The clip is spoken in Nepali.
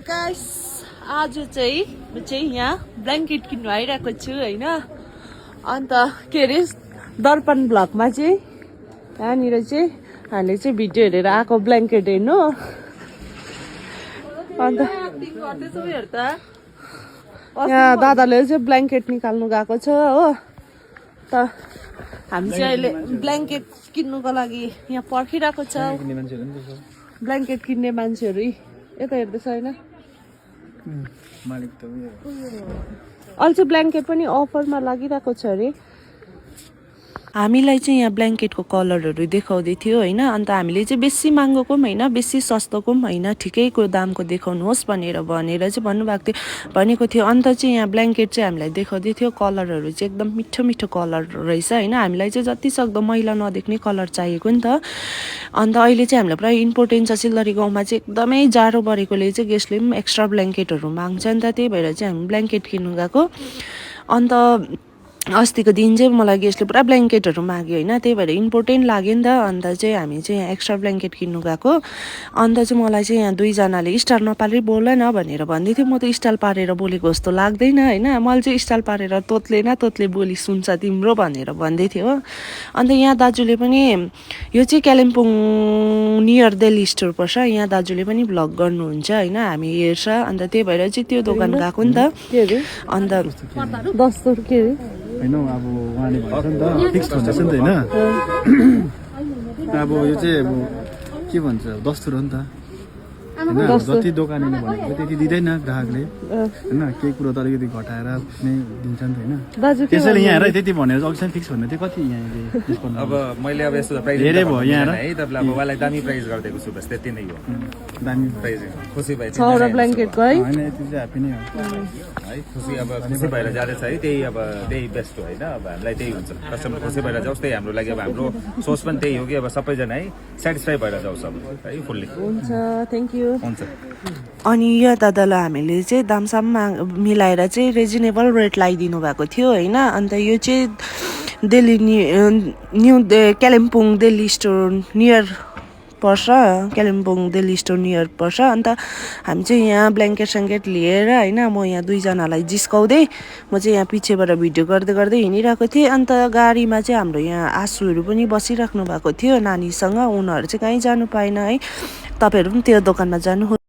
गाइस आज चाहिँ म चाहिँ यहाँ ब्ल्याङ्केट किन्नु आइरहेको छु होइन। अन्त के अरे दर्पण ब्लगमा चाहिँ यहाँनिर चाहिँ हामीले चाहिँ भिडियो हेरेर आएको ब्ल्याङ्केट हेर्नु। अन्त यहाँ दादाले चाहिँ ब्ल्याङ्केट निकाल्नु गएको छ हो। त हामी चाहिँ अहिले ब्ल्याङ्केट किन्नुको लागि यहाँ पर्खिरहेको छ। ब्ल्याङ्केट किन्ने मान्छेहरू यता हेर्दैछ होइन। अहिले चाहिँ ब्ल्याङ्केट पनि अफरमा लागिरहेको छ अरे। हामीलाई चाहिँ यहाँ ब्ल्याङ्केटको कलरहरू देखाउँदै थियो होइन। अन्त हामीले चाहिँ बेसी महँगोको पनि होइन बेसी सस्तोको पनि होइन ठिकैको दामको देखाउनुहोस् भनेर चाहिँ भनेको थियो। अन्त चाहिँ यहाँ ब्ल्याङ्केट चाहिँ हामीलाई देखाउँदै थियो। कलरहरू चाहिँ एकदम मिठो मिठो कलर रहेछ होइन। हामीलाई चाहिँ जति सक्दो मैला नदेख्ने कलर चाहिएको नि त। अन्त अहिले चाहिँ हामीलाई पुरा इम्पोर्टेन्ट छ। सिलगढी गाउँमा चाहिँ एकदमै जाडो बढेकोले चाहिँ गेस्टले पनि एक्स्ट्रा ब्ल्याङ्केटहरू माग्छ नि त। त्यही भएर चाहिँ हामी ब्ल्याङ्केट किन्नु गएको। अन्त अस्तिको दिन चाहिँ मलाई गेस्टले पुरा ब्ल्याङ्केटहरू माग्यो होइन। त्यही भएर इम्पोर्टेन्ट लाग्यो नि त। अन्त चाहिँ हामी चाहिँ यहाँ एक्स्ट्रा ब्ल्याङ्केट किन्नु गएको। अन्त चाहिँ मलाई चाहिँ यहाँ दुईजनाले स्टाइल नपारेर बोल न भनेर भन्दै थियो। म त स्टाइल पारेर बोलेको जस्तो लाग्दैन होइन। मैले चाहिँ स्टाइल पारेर तोतले बोली सुन्छ तिम्रो भनेर भन्दै थियो हो। अन्त यहाँ दाजुले पनि यो चाहिँ कालिम्पोङ नियर दिल्ली स्टोर पर्छ। यहाँ दाजुले पनि भ्लग गर्नुहुन्छ होइन। हामी हेर्छ। अन्त त्यही भएर चाहिँ त्यो दोकान गएको नि त। अन्त 10 के अरे होइन अब उहाँले भन्छ नि त फिक्स भन्दैछ नि त होइन। अब यो चाहिँ अब के भन्छ दस्तुर हो नि त होइन। जति दोकानेले भनेको त्यति दिँदैन ग्राहकले होइन। केही कुरो त अलिकति घटाएर नै दिन्छ नि त होइन। त्यसैले यहाँ हेर त्यति भनेर अघिसम्म फिक्स भन्दै थियो। कति यहाँले अब मैले अब यस्तो प्राइस धेरै भयो यहाँ है। तपाईँलाई अब उहाँलाई दामी प्राइस गरिदिएको छु बस त्यति नै हो। दामी प्राइस खुसी भए छवटा ब्ल्याङ्केटको है। होइन यति चाहिँ ह्याप्पी नै हो है। खुसी भएर जाँदैछ है। त्यही बेस्ट हो होइन। अब हामीलाई त्यही हुन्छ कस्टमर खुसी भएर जाओस् त्यही हाम्रो लागि। अब हाम्रो सोच पनि त्यही हो कि अब सबैजना है सेटिस्फाई भएर जाओस् अब है फुल्ली। हुन्छ थ्याङ्क यू। हुन्छ। अनि यो दादालाई हामीले चाहिँ दामसाम मिलाएर चाहिँ रिजनेबल रेट लगाइदिनु भएको थियो होइन। अन्त यो चाहिँ Delhi new Kalimpong Delhi store near पर्छ। कालिम्पोङ दिल्ली स्टोर नियर पर्छ। अन्त हामी चाहिँ यहाँ ब्ल्याङ्केट स्याङ्केट लिएर होइन। म यहाँ दुईजनालाई जिस्काउँदै म चाहिँ यहाँ पछिबाट भिडियो गर्दै हिँडिरहेको थिएँ। अन्त गाडीमा चाहिँ हाम्रो यहाँ आँसुहरू पनि बसिराख्नु भएको थियो नानीसँग। उनीहरू चाहिँ कहीँ जानु पाएन है। तपाईँहरू पनि त्यो दोकानमा जानु